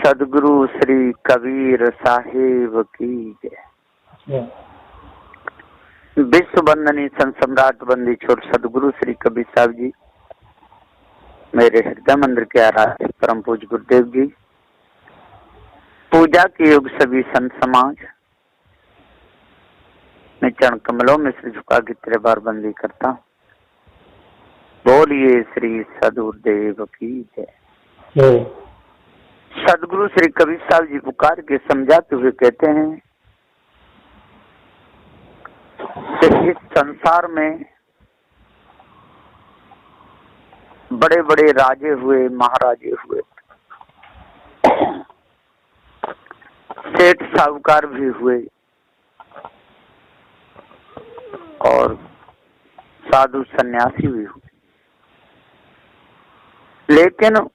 सदगुरु श्री कबीर साहिब की जय। विश्व वंदनीय संत सम्राट बंदी छोड़ सदगुरु श्री कबीर साहब जी, मेरे हृदय मंदिर के आराध्य परम पूज्य गुरुदेव जी, पूजा के योग सभी संत समाज, मैं चरण कमलों में सिर झुका के तेरे बार बंदी करता हूँ। बोलिए श्री सदगुरुदेव की जय। सदगुरु श्री कबीर साहब जी पुकार के समझाते हुए कहते हैं कि इस संसार में बड़े बड़े राजे हुए, महाराजे हुए, सेठ साहूकार भी हुए और साधु सन्यासी भी हुए, लेकिन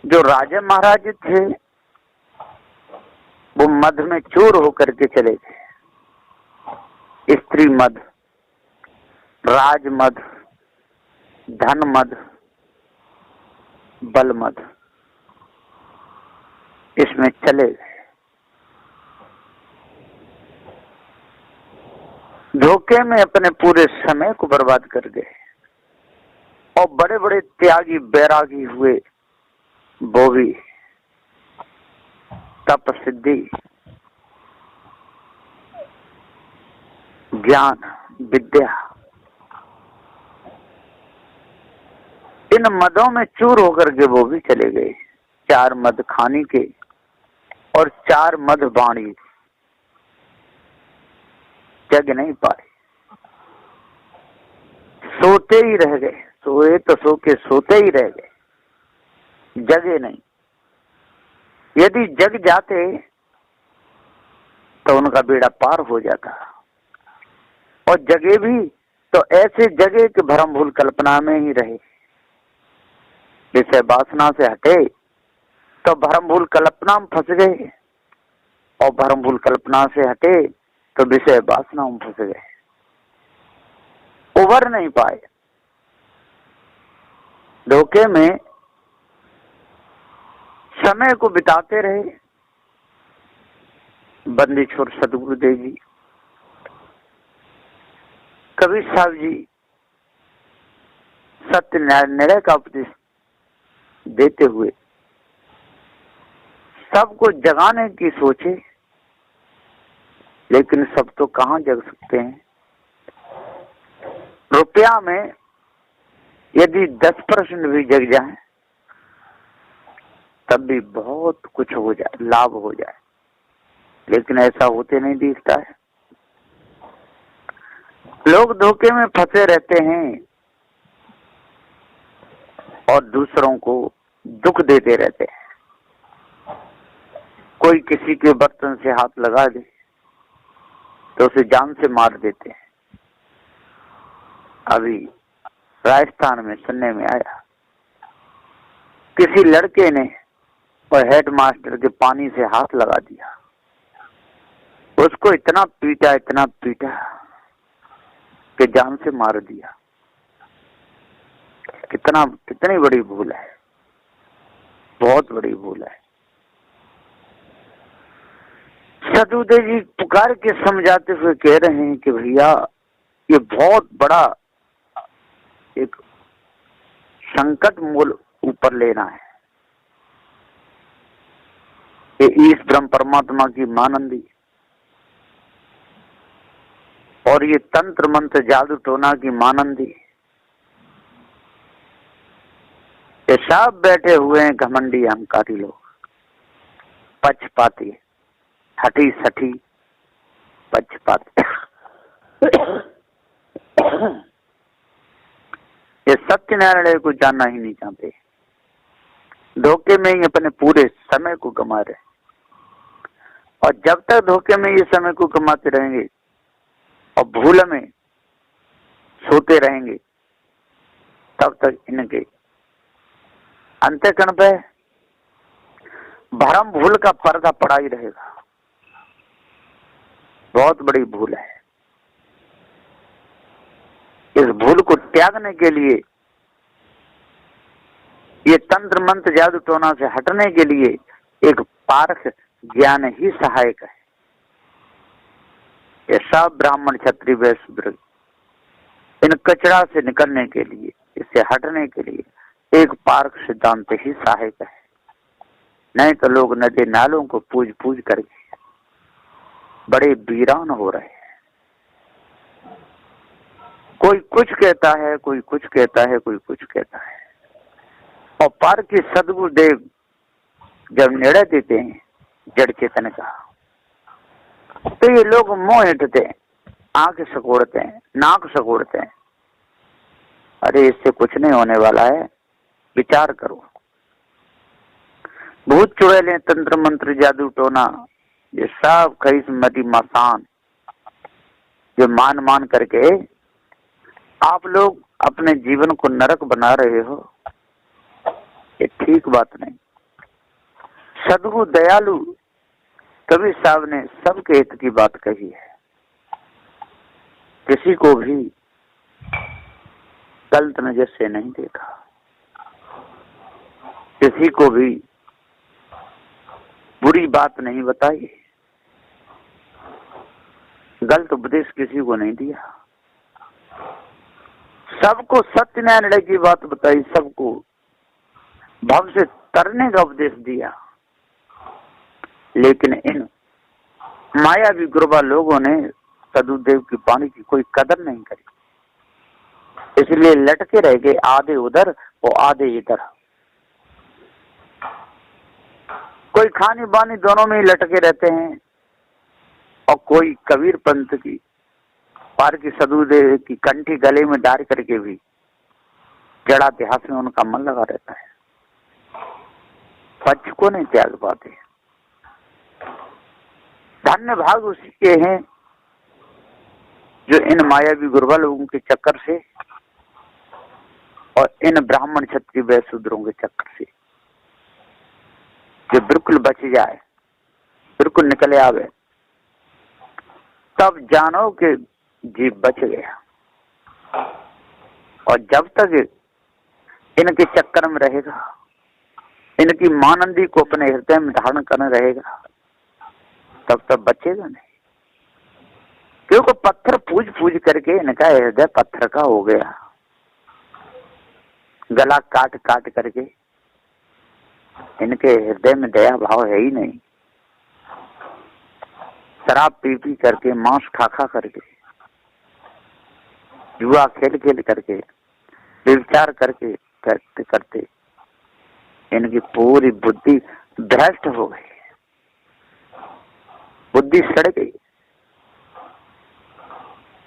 जो राजा महाराज थे वो मद में चूर होकर के चले गए। स्त्री मद, राज मद, धन मद, बल मद, इसमें चले गए। धोखे में अपने पूरे समय को बर्बाद कर गए और बड़े बड़े त्यागी बैरागी हुए, वो भी तप सिद्धि, ज्ञान, विद्या, इन मदों में चूर होकर के वो भी चले गए। 4 मद खाने के और 4 मद वाणी, जग नहीं पाए, सोते ही रह गए। सोए तो सो के सोते ही रह गए, जगे नहीं। यदि जग जाते तो उनका बेड़ा पार हो जाता, और जगे भी तो ऐसे जगे कि भ्रम भूल कल्पना में ही रहे। विषय वासना से हटे तो भ्रम भूल कल्पना में फंस गए, और भ्रम भूल कल्पना से हटे तो विषय वासना में फंस गए, उभर नहीं पाए। धोखे में समय को बिताते रहे। बंदी छोड़ सदगुरुदेव जी, कबीर साहब जी सत्य निर्णय का उपदेश देते हुए सबको जगाने की सोचे, लेकिन सब तो कहाँ जग सकते हैं। रुपया में यदि 10% भी जग जाए तब भी बहुत कुछ हो जाए, लाभ हो जाए, लेकिन ऐसा होते नहीं दिखता है। लोग धोखे में फंसे रहते हैं और दूसरों को दुख देते रहते हैं। कोई किसी के बर्तन से हाथ लगा दे तो उसे जान से मार देते हैं। अभी राजस्थान में सुनने में आया, किसी लड़के ने और हेडमास्टर के पानी से हाथ लगा दिया, उसको इतना पीटा कि जान से मार दिया। कितनी बड़ी भूल है, बहुत बड़ी भूल है। सदगुरुदेव जी पुकार के समझाते हुए कह रहे हैं कि भैया ये बहुत बड़ा एक संकट मूल ऊपर लेना है। ये ईश ब्रह्म परमात्मा की मानंदी और ये तंत्र मंत्र जादू टोना की मानंदी, ये सब बैठे हुए हैं घमंडी अहंकारी लोग, पक्षपाती, हठी सठी पक्षपाती। ये सत्य निर्णय को जानना ही नहीं चाहते, धोखे में ही अपने पूरे समय को गमा रहे। और जब तक धोखे में ये समय को गमाते रहेंगे और भूल में सोते रहेंगे, तब तक इनके अंतःकरण पे भ्रम भूल का पर्दा पड़ा ही रहेगा। बहुत बड़ी भूल है। इस भूल को त्यागने के लिए ये तंत्र मंत्र जादू टोना से हटने के लिए एक पारख ज्ञान ही सहायक है। ये सब ब्राह्मण क्षत्रिय वैश्य शूद्र इन कचरा से निकलने के लिए, इससे हटने के लिए एक पारख सिद्धांत ही सहायक है। नहीं तो लोग नदी नालों को पूज पूज करके बड़े वीरान हो रहे हैं। कोई कुछ कहता है, कोई कुछ कहता है, कोई कुछ कहता है। और पारख की सद्गुरुदेव जब निर्णय देते हैं जड़ चेतन का, तो ये लोग मुंह हिटते हैं, आंख सकोड़ते हैं, नाक सकोड़ते हैं। अरे इससे कुछ नहीं होने वाला है, विचार करो। भूत चुड़ैलें, तंत्र मंत्र, जादू टोना, ये सब खईस मदी मसान जो मान मान करके आप लोग अपने जीवन को नरक बना रहे हो, ये ठीक बात नहीं। सद्गुरु दयालु कबीर साहब ने सबके हित की बात कही है। किसी को भी गलत नजर से नहीं देखा, किसी को भी बुरी बात नहीं बताई, गलत उपदेश किसी को नहीं दिया, सबको सत्य न्याय निर्णय की बात बताई, सबको भव से तरने का उपदेश दिया। लेकिन इन मायावी गुरबा लोगों ने सदुदेव की वाणी की कोई कदर नहीं करी, इसलिए लटके रह गए, आधे उधर और आधे इधर। कोई खानी बानी दोनों में ही लटके रहते हैं, और कोई कबीर पंथ की पार की सदुदेव की कंठी गले में डाल करके भी जड़ा देहात में उनका मन लगा रहता है, पक्ष को नहीं त्याग पाते। धन्य भाग उसी के हैं जो इन मायावी गुरबा लोगों के चक्कर से और इन ब्राह्मण क्षत्रिय वैश्य शूद्रों के चक्कर से जो बिल्कुल बच जाए, बिल्कुल निकले आवे, तब जानो कि जीव बच गया। और जब तक इनके चक्कर में रहेगा, इनकी मानंदी को अपने हृदय में धारण करने रहेगा, तब तक बचेगा नहीं। क्योंकि पत्थर पूज पूज करके इनका हृदय पत्थर का हो गया, गला काट काट करके इनके हृदय में दया भाव है ही नहीं। शराब पी पी करके, मांस खा खा करके, जुआ खेल खेल करके, व्यभिचार करके करते करते इनकी पूरी बुद्धि भ्रष्ट हो गई, बुद्धि सड़ गई,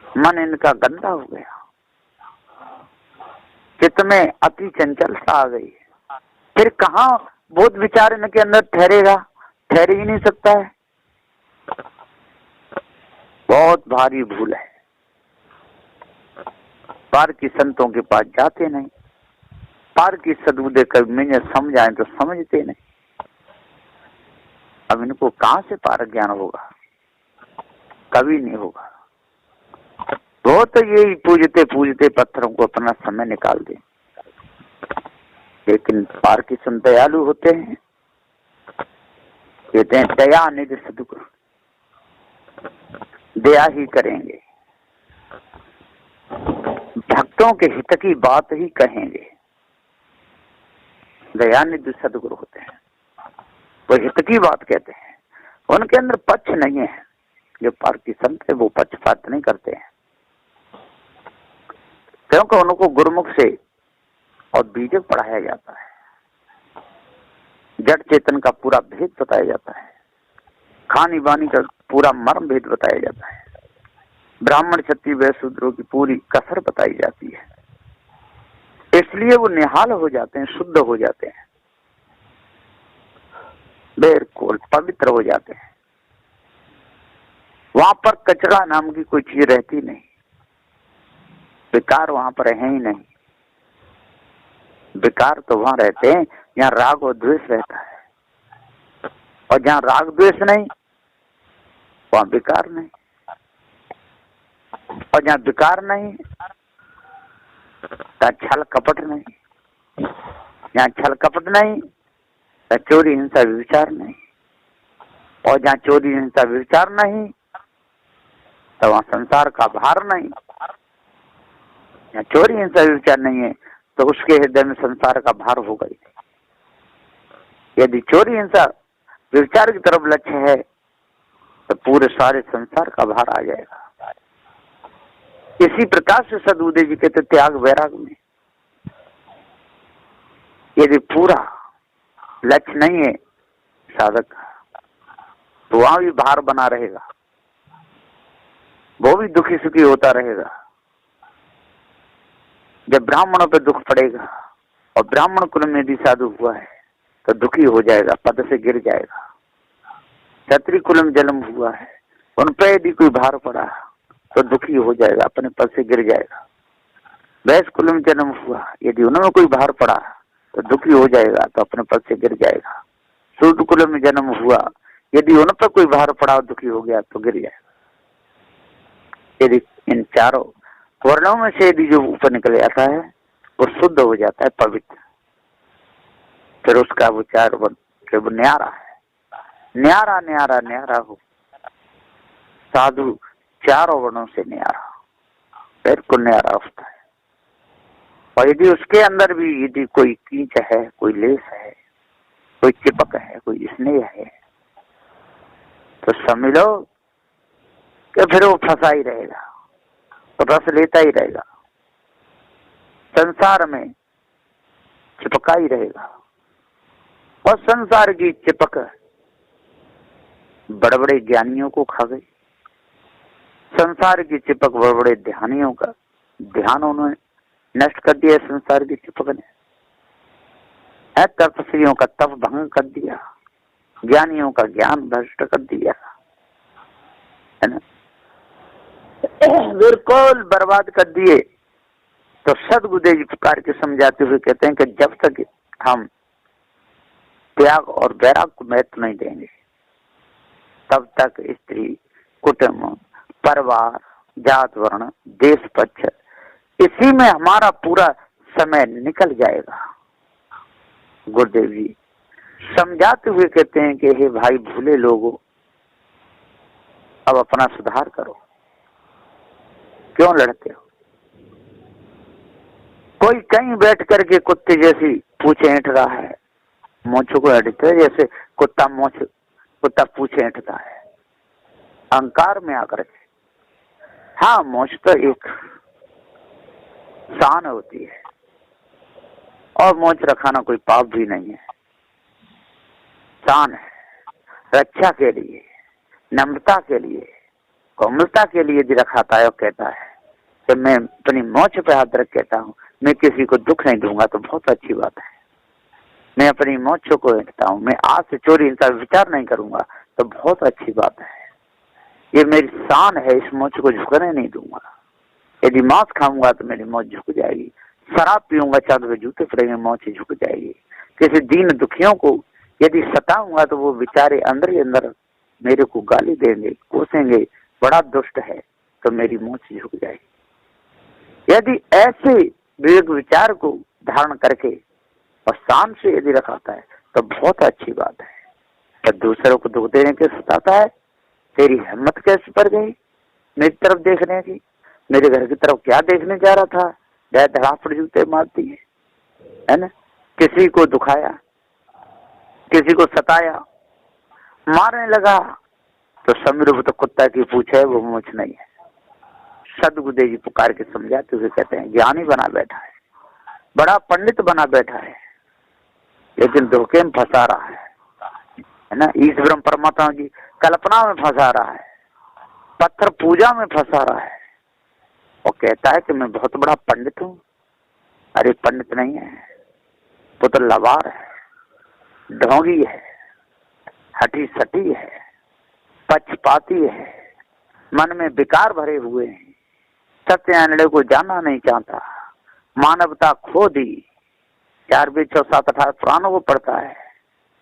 मन इनका गंदा हो गया, चित्त में अति चंचलता आ गई। फिर कहाँ बोध विचार इनके अंदर ठहरेगा? ठहर ही नहीं सकता है। बहुत भारी भूल है। पार की संतों के पास जाते नहीं, पार की सदबुद्धि कभी मुझे समझ आए तो समझते नहीं। अब इनको कहां से पार ज्ञान होगा? कभी नहीं होगा। वो तो यही पूजते पूजते पत्थरों को अपना समय निकाल दे। लेकिन पार की संत दयालु होते हैं, कहते हैं दया निधि सदगुरु, दया ही करेंगे, भक्तों के हित की बात ही कहेंगे। दयानिधि सदगुरु होते हैं, वो हित की बात कहते हैं। उनके अंदर पक्ष नहीं है। जो पार की संत है वो पक्षपात नहीं करते हैं, क्योंकि उनको गुरुमुख से और बीजक पढ़ाया जाता है, जड़ चेतन का पूरा भेद बताया जाता है, खानी बानी का पूरा मर्म भेद बताया जाता है, ब्राह्मण क्षत्रिय वैश्य शूद्रों की पूरी कसर बताई जाती है। इसलिए वो निहाल हो जाते हैं, शुद्ध हो जाते हैं, बिल्कुल पवित्र हो जाते हैं। वहां पर कचरा नाम की कोई चीज रहती नहीं, विकार वहां पर है ही नहीं। विकार तो वहां रहते हैं जहाँ राग और द्वेष रहता है, और जहाँ राग द्वेष नहीं वहां विकार नहीं, और जहाँ विकार नहीं, छल कपट नहीं, जहाँ छल कपट नहीं, तो चोरी हिंसा विचार नहीं, और जहाँ चोरी हिंसा विचार नहीं, तो वहाँ संसार का भार नहीं। जहाँ चोरी हिंसा विचार नहीं है, तो उसके हृदय में संसार का भार होगा ही। यदि चोरी हिंसा विचार की तरफ लक्ष्य है, तो पूरे सारे संसार का भार आ जाएगा। इसी प्रकार से सदबुद्धि जी कहते त्याग वैराग में यदि पूरा लक्ष्य नहीं है साधक का, तो वहां भी भार बना रहेगा, वो भी दुखी सुखी होता रहेगा। जब ब्राह्मणों पे दुख पड़ेगा, और ब्राह्मण कुल में यदि साधु हुआ है तो दुखी हो जाएगा, पद से गिर जाएगा। क्षत्रिय कुल में जन्म हुआ है, उन पर यदि कोई भार पड़ा तो दुखी हो जाएगा, अपने पद से गिर जाएगा। वैश्य कुल में जन्म हुआ, यदि उन्होंने कोई भार पड़ा तो दुखी हो जाएगा, तो अपने पद से गिर जाएगा। शूद्र कुल में जन्म हुआ, यदि उन पर कोई भार पड़ा और दुखी हो गया तो गिर जाएगा। यदि इन चारों वर्णों में से यदि जो ऊपर निकल जाता है वो शुद्ध हो जाता है, पवित्र, फिर उसका विचार वो न्यारा है। न्यारा न्यारा न्यारा हो साधु चारों वर्णों से न्यारा, फिर को न्यारा होता है। और यदि उसके अंदर भी यदि कोई कीच है, कोई लेस है, कोई चिपक है, कोई स्नेह है, तो समझ लो कि फिर वो फंसा ही रहेगा, तो रस लेता ही रहेगा, संसार में चिपका ही रहेगा। और संसार की चिपक बड़े बड़े ज्ञानियों को खा गई, संसार की चिपक बड़े बड़े ध्यानियों का ध्यान उन्होंने नष्ट कर दिया। संसार की चिपक ने तपस्वियों का तप भंग कर दिया, ज्ञानियों का ज्ञान भ्रष्ट कर दिया, है ना, बिल्कुल बर्बाद कर दिए। तो सदबुद्धि प्रकार के समझाते हुए कहते हैं कि जब तक हम त्याग और वैराग को महत्व नहीं देंगे, तब तक स्त्री, कुटुंब, परिवार, जात, वर्ण, देश, पक्ष, इसी में हमारा पूरा समय निकल जाएगा। गुरुदेव जी समझाते हुए कहते हैं कि हे भाई भूले लोगों, अब अपना सुधार करो, क्यों लड़ते हो? कोई कहीं बैठ करके कुत्ते जैसी पूछे ऐंठ रहा है, मोछों को ऐंठते है जैसे कुत्ता पूछे ऐंठता है, अहंकार में आकर के। हाँ, मोछ तो एक शान होती है, और मोछ रखाना कोई पाप भी नहीं है, शान है। रक्षा के लिए, नम्रता के लिए, कोमलता के लिए यदि रखाता है और कहता है कि मैं अपनी मोछ पे हाथ रख कहता हूँ मैं किसी को दुख नहीं दूंगा, तो बहुत अच्छी बात है। मैं अपनी मोछों को ऐंठता हूँ, मैं आज से चोरी हिंसा विचार नहीं करूंगा, तो बहुत अच्छी बात है। ये मेरी शान है, इस मोछ को झुकने नहीं दूंगा। यदि मांस खाऊंगा तो मेरी मोछ झुक जाएगी, शराब पीऊंगा चादर पे जूते पड़ेंगे, मोछ झुक जाएगी। किसी दीन दुखियों को यदि सताऊंगा तो वो बेचारे अंदर ही अंदर मेरे को गाली देंगे, कोसेंगे, बड़ा दुष्ट है, तो मेरी मोछ झुक जाएगी। यदि ऐसे विवेक विचार को धारण करके और शान से यदि रखाता है तो बहुत अच्छी बात है। तो दूसरों को दुख देने के सताता है, तेरी हिम्मत कैसे पड़ गई मेरी तरफ देखने की? मेरे घर की तरफ क्या देखने जा रहा था? धड़ाफड़ जूते मारती है ना। किसी को दुखाया, किसी को सताया, मारने लगा, तो समझो तो कुत्ता की पूछ है, वो मूछ नहीं है। सदबुद्धि जी पुकार के समझाते हुए कहते हैं ज्ञानी बना बैठा है, बड़ा पंडित बना बैठा है, लेकिन धोखे में फंसा रहा है ना। ईश्वर परमात्मा की कल्पना में फंसा रहा है, पत्थर पूजा में फंसा रहा है, और कहता है कि मैं बहुत बड़ा पंडित हूँ। अरे पंडित नहीं है, वो तो लवार है, ढोंगी है, हठी सटी है, पक्षपाती है, मन में विकार भरे हुए हैं, सत्य निर्णय को जानना नहीं चाहता, मानवता खो दी, 4 वेद 6 7 18 पुराणों को पढ़ता है,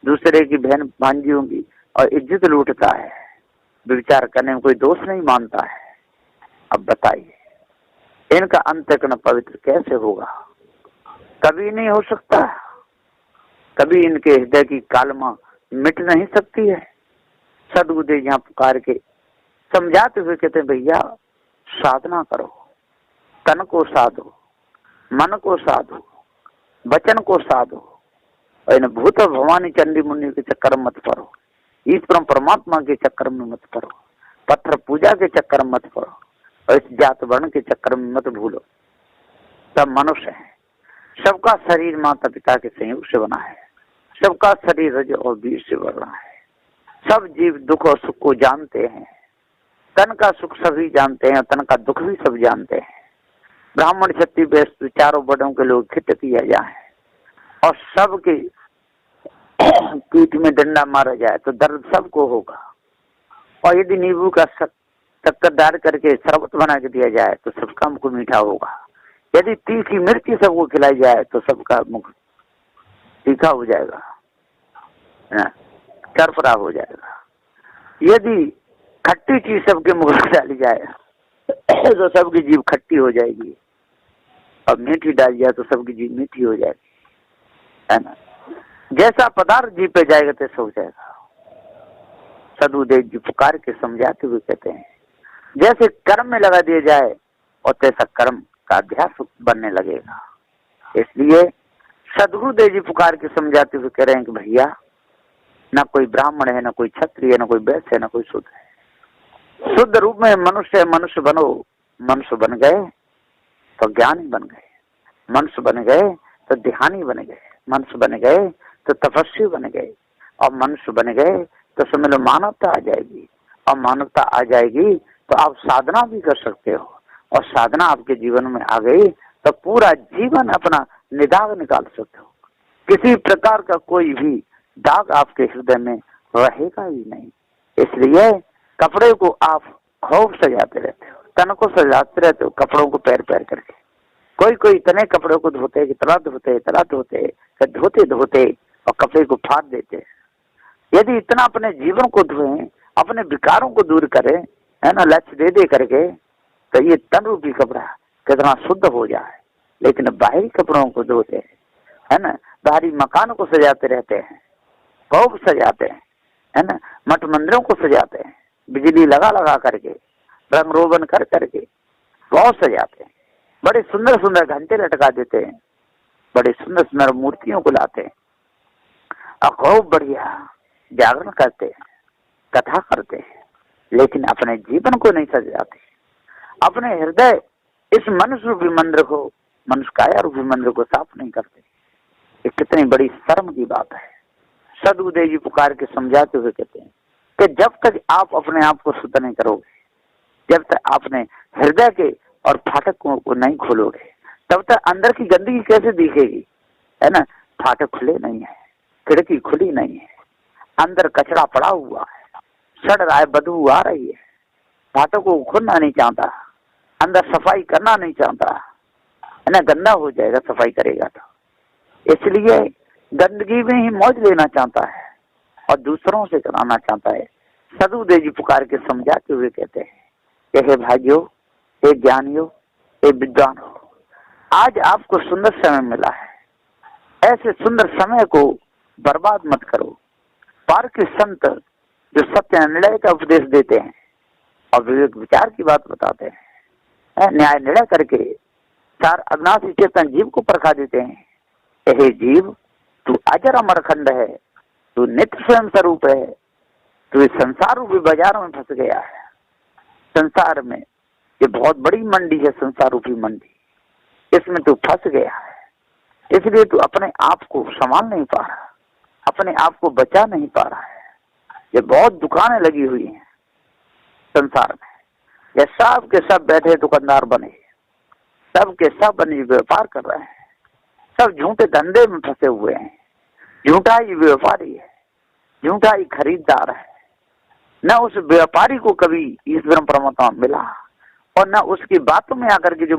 दूसरे की बहन भांजियों की और इज्जत लूटता है, विचार करने में कोई दोष नहीं मानता है। अब बताइए इनका अंतःकरण पवित्र कैसे होगा? कभी नहीं हो सकता। कभी इनके हृदय की कालमा मिट नहीं सकती है। सदगुरुदेव यहाँ पुकार के समझाते हुए कहते हैं, भैया साधना करो, तन को साधो, मन को साधो, वचन को साधो, और इन भूत भवानी चंडी मुनि के चक्कर में मत पड़ो, ईश्वर परमात्मा के चक्कर में मत पड़ो, पत्थर पूजा के चक्कर में मत पड़ो, और इस जात वर्ण के चक्कर में मत भूलो। सब मनुष्य है, सबका शरीर माता पिता के संयोग से बना है, सबका शरीर रज और बीज से बना है। सब जीव दुख और सुख को जानते हैं, तन का सुख सभी जानते हैं, तन का दुख भी सब जानते हैं। ब्राह्मण क्षत्रिय वैश्य चारों वर्णों के लोग हित किया जाए और सबके पीठ में डंडा मारा जाए तो दर्द सबको होगा, और यदि नींबू का शक्कर डाल करके शरबत बना के दिया जाए तो सबका मुख मीठा होगा। यदि तीखी मिर्ची सबको खिलाई जाए तो सबका मुख तीखा हो जाएगा, चरफरा हो जाएगा। यदि खट्टी चीज सबके मुख में डाली जाए तो सबकी जीभ खट्टी हो जाएगी, और मीठी डाली जाए तो सबकी जीभ मीठी हो जाएगी, है ना। जैसा पदार्थ जीभ पे जाएगा तैसा हो जाएगा। सदगुरुदेव जी पुकार के समझाते हुए कहते हैं, जैसे कर्म में लगा दिया जाए और तैसा कर्म का अभ्यास बनने लगेगा। इसलिए सदगुरुदेव जी पुकार के समझाते हुए कह रहे हैं कि भैया, ना कोई ब्राह्मण है, ना कोई क्षत्रिय है, ना कोई वैश्य है, ना कोई शुद्ध है। शुद्ध रूप में मनुष्य मनुष्य बनो। मनुष्य बन गए तो ज्ञानी बन गए, मनुष्य बन गए तो ध्यानी बन गए, मनुष्य बन गए तो तपस्वी बन गए, और मनुष्य बन गए तो समझ लो मानवता आ जाएगी, और मानवता आ जाएगी तो आप साधना भी कर सकते हो, और साधना आपके जीवन में आ गई तो पूरा जीवन अपना निदाग निकाल सकते हो। किसी प्रकार का कोई भी दाग आपके हृदय में रहेगा ही नहीं। इसलिए कपड़े को आप खूब सजाते रहते हो, तन को सजाते रहते हो, कपड़ों को पैर पैर करके। कोई इतने कपड़ों को धोते, इतना धोते, धोते धोते और कपड़े को फाड़ देते। यदि इतना अपने जीवन को धोएं, अपने विकारों को दूर करें, है ना, लक्ष्य दे करके, तो ये तन रूपी कपड़ा कितना शुद्ध हो जाए। लेकिन बाहरी कपड़ों को धोते, है ना, बाहरी मकान को सजाते रहते हैं, खूब सजाते हैं, है ना, मठ मंदिरों को सजाते हैं, बिजली लगा करके, रंग रोगन कर करके बहुत सजाते हैं। बड़े सुंदर सुंदर घंटे लटका देते हैं, बड़े सुंदर सुंदर मूर्तियों को लाते हैं, और खूब बढ़िया जागरण करते हैं, कथा करते हैं, लेकिन अपने जीवन को नहीं सजाते। अपने हृदय इस मनुष्य रूपी मंदिर को, मनुष्य काया रूपी मंदिर को साफ नहीं करते। ये कितनी बड़ी शर्म की बात है। सदगुरुदेव जी पुकार के समझाते हुए कहते हैं कि जब तक आप अपने आप को शुद्ध नहीं करोगे, जब तक आपने हृदय के और फाटकों को नहीं खोलोगे, तब तक अंदर की गंदगी कैसे दिखेगी, है ना। फाटक खुले नहीं है, खिड़की खुली नहीं है, अंदर कचरा पड़ा हुआ है, सड़ रहा है, बदबू आ रही है, फाटकों को खोलना नहीं चाहता, अंदर सफाई करना नहीं चाहता, है ना, गंदा हो जाएगा सफाई करेगा तो। इसलिए गंदगी में ही मौज लेना चाहता है और दूसरों से कराना चाहता है। सदगुरुदेव जी पुकार के समझाते हुए कहते हैं कि हे भाइयों, हे ज्ञानियों, हे विद्वानों, आज आपको सुंदर समय मिला है, ऐसे सुंदर समय को बर्बाद मत करो। पार के संत जो सत्य निर्णय का उपदेश देते हैं और विवेक विचार की बात बताते हैं, न्याय निर्णय करके चार अविनाशी चेतन जीव को परखा देते हैं। हे जीव, तू अजर अमर खंड है, तू नित्य स्वयं स्वरूप है, तू इस संसार रूपी बाजार में फंस गया है। संसार में ये बहुत बड़ी मंडी है, संसार रूपी मंडी, इसमें तू फंस गया है। इसलिए तू अपने आप को संभाल नहीं पा रहा, अपने आप को बचा नहीं पा रहा है। ये बहुत दुकानें लगी हुई हैं संसार में, ये सब के सब बैठे दुकानदार बने, सब के सब बने व्यापार कर रहे हैं, सब झूठे धंधे में फंसे हुए हैं। झूठा ही व्यापारी है, झूठा ही खरीददार है। न उस व्यापारी को कभी ईश्वर परमात्मा मिला, और न उसकी बातों में आकर के जो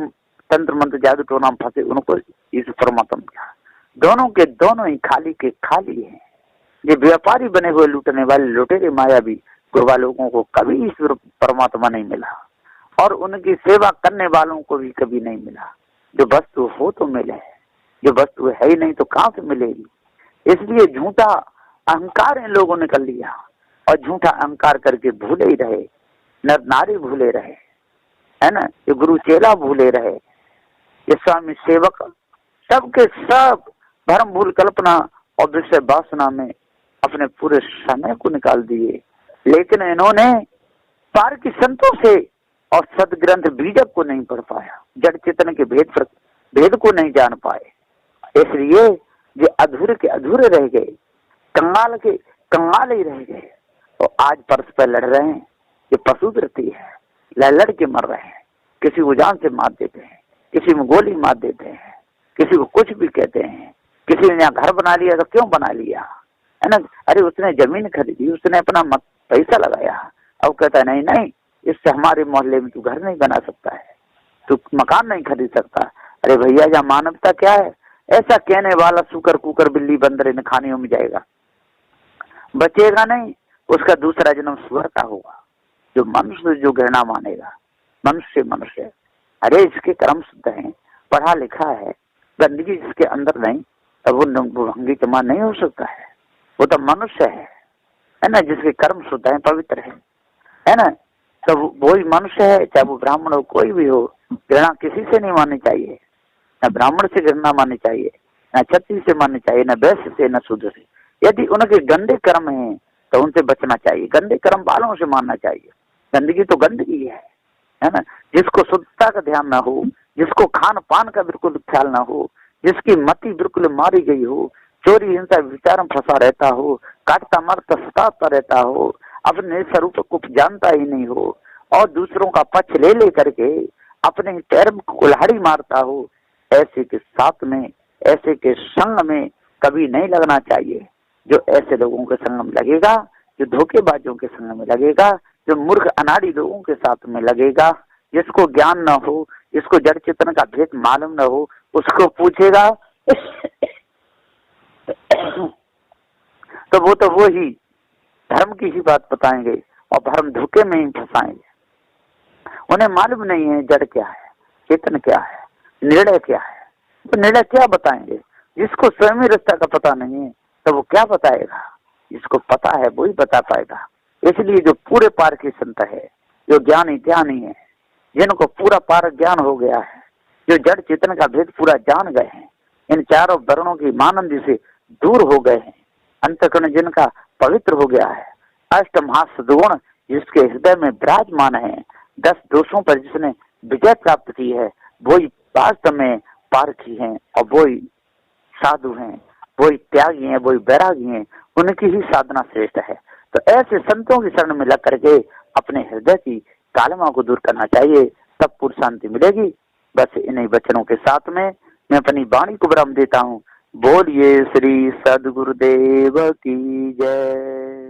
तंत्र मंत्र जादू टोना में फंसे उनको ईश्वर परमात्मा मिला। दोनों के दोनों ही खाली के खाली है। ये व्यापारी बने हुए लूटने वाले लुटेरे मायावी गुरबा लोगों को कभी ईश्वर परमात्मा नहीं मिला, और उनकी सेवा करने वालों को भी कभी नहीं मिला। जो वस्तु हो तो मिले, जो वस्तु है ही नहीं तो कहाँ से मिलेगी। इसलिए झूठा अहंकार इन लोगों ने कर लिया और झूठा अहंकार करके भूले ही रहे, नर नारी भूले रहे, है ना, ये गुरु चेला भूले रहे, ये स्वामी सेवक, सबके सब भ्रम भूल कल्पना और विषय वासना में अपने पूरे समय को निकाल दिए। लेकिन इन्होंने पार की संतों से और सदग्रंथ बीजक को नहीं पढ़ पाया, जड़ चेतन के भेद को नहीं जान पाए, इसलिए ये अधूरे के अधूरे रह गए, कंगाल के कंगाल ही रह गए। और आज परस पर लड़ रहे हैं, ये पशु वृत्ति है, लड़ के मर रहे हैं, किसी को जान से मार देते हैं, किसी में गोली मार देते हैं, किसी को कुछ भी कहते हैं, किसी ने यहाँ घर बना लिया तो क्यों बना लिया, है ना, अरे उसने जमीन खरीदी, उसने अपना पैसा लगाया, अब कहता है नहीं नहीं, इससे हमारे मोहल्ले में तू घर नहीं बना सकता है, तू मकान नहीं खरीद सकता। अरे भैया यहाँ मानवता क्या है? ऐसा कहने वाला सुकर कुकर बिल्ली बंदर इन खानियों में जाएगा, बचेगा नहीं, उसका दूसरा जन्म सुअर का होगा। जो मनुष्य जो घृणा मानेगा, मनुष्य, अरे इसके कर्म शुद्ध हैं, पढ़ा लिखा है, गंदगी जिसके अंदर नहीं, तब वो भंगी जमा नहीं हो सकता है, वो तो मनुष्य है ना, जिसके कर्म शुद्ध है, पवित्र है ना, तो वही मनुष्य है, चाहे वो ब्राह्मण हो कोई भी हो। घृणा किसी से नहीं माननी चाहिए, न ब्राह्मण से घृणा माननी चाहिए, न क्षत्रिय से माननी चाहिए, न वैश्य से, न शूद्र से। यदि उनके गंदे कर्म हैं तो उनसे बचना चाहिए, गंदे कर्म वालों से मानना चाहिए। गंदगी तो गंदगी है ना, जिसको शुद्धता का ध्यान ना हो, जिसको खान पान का बिल्कुल ख्याल ना हो, जिसकी मति बिल्कुल मारी गई हो, चोरी हिंसा विचार में फंसा रहता हो, काटता मारता सताता रहता हो, अपने स्वरूप को जानता ही नहीं हो और दूसरों का पक्ष ले करके अपने पैर में कुल्हाड़ी मारता हो, ऐसे के साथ में, ऐसे के संग में कभी नहीं लगना चाहिए। जो ऐसे लोगों के संग में लगेगा, जो धोखेबाजों के संग में लगेगा, जो मूर्ख अनाड़ी लोगों के साथ में लगेगा, जिसको ज्ञान न हो, जिसको जड़ चेतन का भेद मालूम न हो, उसको पूछेगा तो वो ही धर्म की ही बात बताएंगे और धर्म धोखे में ही फंसाएंगे। उन्हें मालूम नहीं है जड़ क्या है, चेतन क्या है, निर्णय क्या है, तो निर्णय क्या बताएंगे? जिसको स्वयं ही रास्ता का पता नहीं है तो वो क्या बताएगा? जिसको पता है वो ही बता पाएगा। इसलिए जो पूरे पार की संत है, जो ज्ञानी ध्यानी है, जिनको पूरा पार ज्ञान हो गया है, जो जड़ चेतन का भेद पूरा जान गए हैं, इन चारों वर्णों की मानंदी से दूर हो गए हैं, अंतःकरण जिनका पवित्र हो गया है, अष्ट महासद्गुण जिसके हृदय में विराजमान है, 10 दोषों पर जिसने विजय प्राप्त की है, वही वास्तव में पारखी हैं और वही साधु हैं, वही त्यागी हैं, वही वैरागी हैं, उनकी ही साधना श्रेष्ठ है। तो ऐसे संतों की शरण में लग करके अपने हृदय की कालमा को दूर करना चाहिए, तब पूर्ण शांति मिलेगी। बस इन्हीं वचनों के साथ में मैं अपनी वाणी को विराम देता हूँ। बोलिए श्री सद्गुरुदेव की जय।